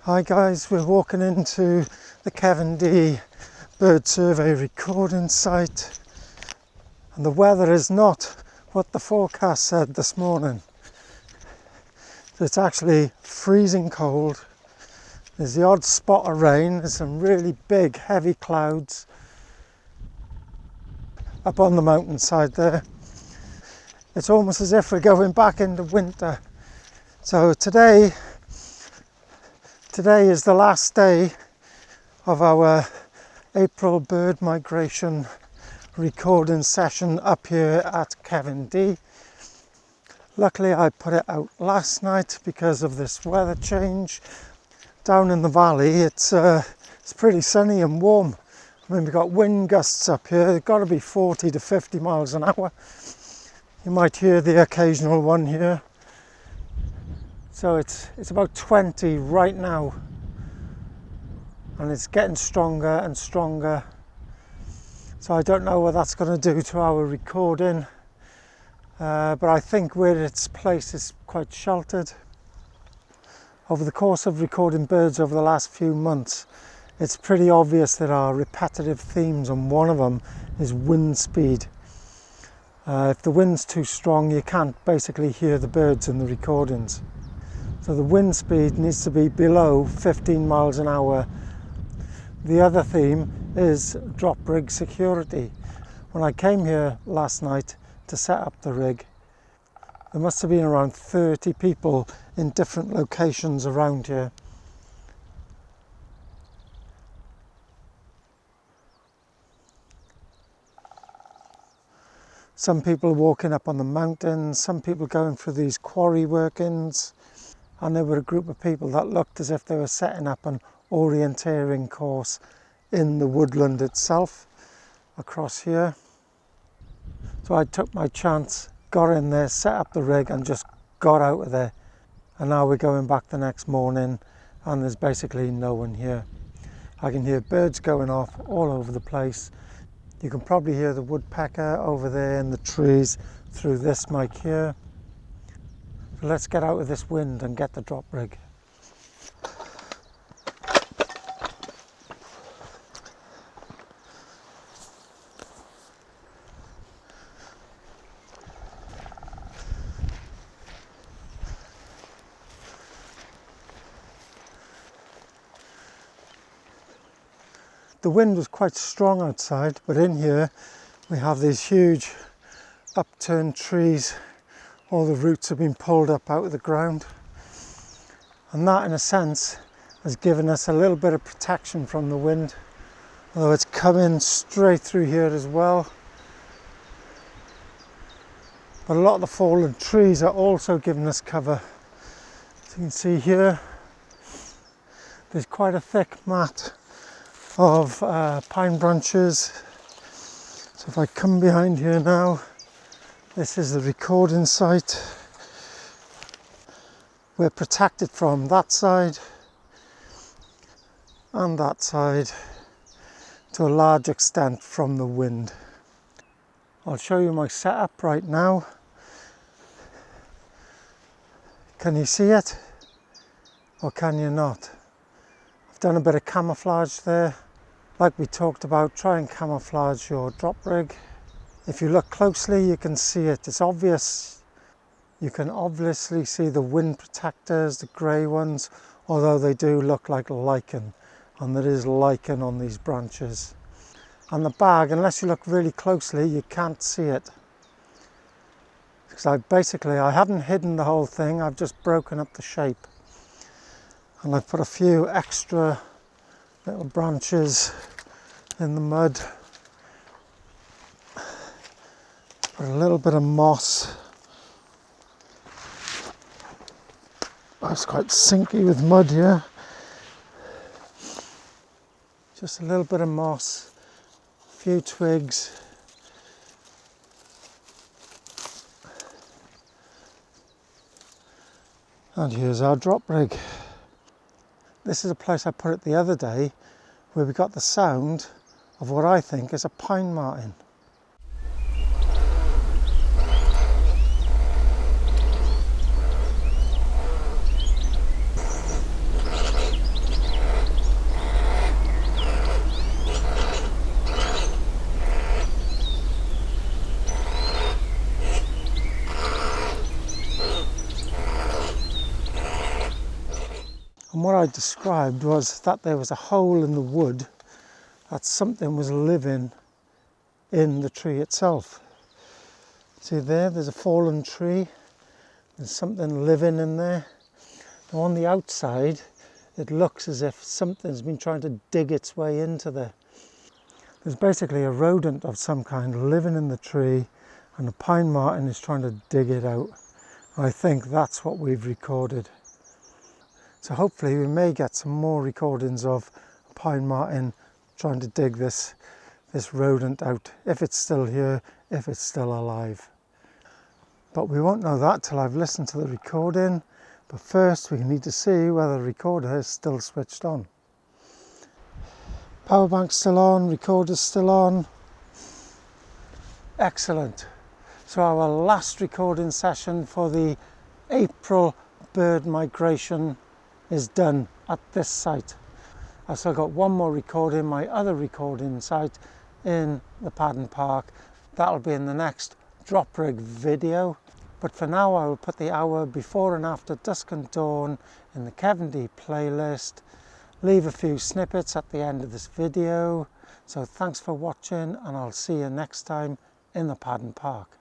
Hi guys, we're walking into the Cefn Ddu bird survey recording site, and the weather is not what the forecast said this morning. It's actually freezing cold. There's the odd spot of rain, there's some really big heavy clouds up on the mountainside there. It's almost as if we're going back into winter. So today is the last day of our April bird migration recording session up here at Cefn Ddu. Luckily I put it out last night because of this weather change. Down in the valley it's pretty sunny and warm. I mean, we've got wind gusts up here, they've got to be 40 to 50 miles an hour. You might hear the occasional one here. So it's about 20 right now, and it's getting stronger and stronger. So I don't know what that's going to do to our recording, but I think where it's placed is quite sheltered. Over the course of recording birds over the last few months, it's pretty obvious there are repetitive themes, and one of them is wind speed. If the wind's too strong, you can't basically hear the birds in the recordings. So the wind speed needs to be below 15 miles an hour. The other theme is drop rig security. When I came here last night to set up the rig, there must have been around 30 people in different locations around here. Some people walking up on the mountains, some people going through these quarry workings, and there were a group of people that looked as if they were setting up an orienteering course in the woodland itself across here. So I took my chance, got in there, set up the rig and just got out of there. And now we're going back the next morning and there's basically no one here. I can hear birds going off all over the place. You can probably hear the woodpecker over there in the trees through this mic here. So let's get out of this wind and get the drop rig. The wind was quite strong outside, but in here we have these huge upturned trees. All the roots have been pulled up out of the ground, and that in a sense has given us a little bit of protection from the wind, although it's coming straight through here as well. But a lot of the fallen trees are also giving us cover. As you can see here, there's quite a thick mat of pine branches. So if I come behind here now, this is the recording site. We're protected from that side and that side to a large extent from the wind. I'll show you my setup right now. Can you see it or can you not? I've done a bit of camouflage there. Like we talked about, try and camouflage your drop rig. If you look closely, you can see it. It's obvious. You can obviously see the wind protectors, the grey ones, although they do look like lichen, and there is lichen on these branches. And the bag, unless you look really closely, you can't see it. Because I haven't hidden the whole thing, I've just broken up the shape. And I've put a few extra little branches in the mud. Put a little bit of moss. Oh, it's quite sinky with mud here. Just a little bit of moss, a few twigs. And here's our drop rig. This is a place I put it the other day where we got the sound of what I think is a Pine Marten. And what I described was that there was a hole in the wood, that something was living in the tree itself. See there's a fallen tree, there's something living in there. Now on the outside, it looks as if something's been trying to dig its way into there. There's basically a rodent of some kind living in the tree, and the Pine Marten is trying to dig it out. I think that's what we've recorded. So hopefully we may get some more recordings of Pine Marten trying to dig this rodent out, if it's still here, if it's still alive. But we won't know that till I've listened to the recording. But first we need to see whether the recorder is still switched on. Power bank's still on, recorder's still on. Excellent. So our last recording session for the April bird migration is done at this site. I've still got one more recording, my other recording site in the Paddon Park. That'll be in the next drop rig video. But for now I will put the hour before and after dusk and dawn in the Cefn Ddu playlist. Leave a few snippets at the end of this video. So thanks for watching, and I'll see you next time in the Paddon Park.